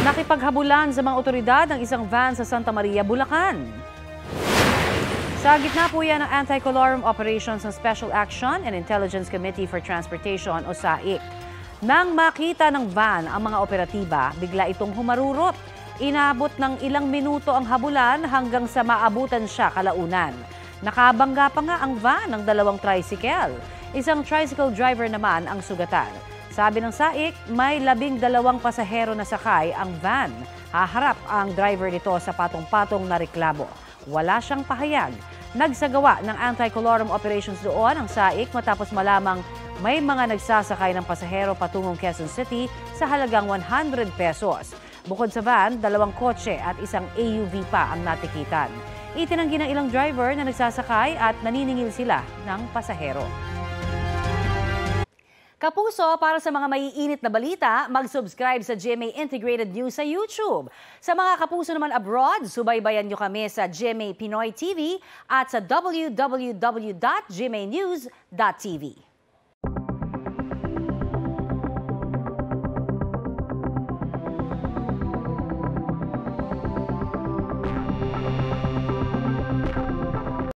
Nakipaghabulan sa mga otoridad ang isang van sa Santa Maria, Bulacan. Sa gitna po yan ng Anti-Colorum Operations ng Special Action and Intelligence Committee for Transportation o SAIC. Nang makita ng van ang mga operatiba, bigla itong humarurot. Inabot ng ilang minuto ang habulan hanggang sa maabutan siya kalaunan. Nakabangga pa nga ang van ng dalawang tricycle. Isang tricycle driver naman ang sugatan. Sabi ng SAIC, may 12 pasahero na sakay ang van. Haharap ang driver nito sa patong-patong na reklamo. Wala siyang pahayag. Nagsagawa ng anti-colorum operations doon ang SAIC matapos malamang may mga nagsasakay ng pasahero patungong Quezon City sa halagang 100 pesos. Bukod sa van, 2 kotse at isang AUV pa ang natikitan. Itinanggi ng ilang driver na nagsasakay at naniningil sila ng pasahero. Kapuso, para sa mga maiinit na balita, mag-subscribe sa GMA Integrated News sa YouTube. Sa mga kapuso naman abroad, subaybayan nyo kami sa GMA Pinoy TV at sa www.gmanews.tv.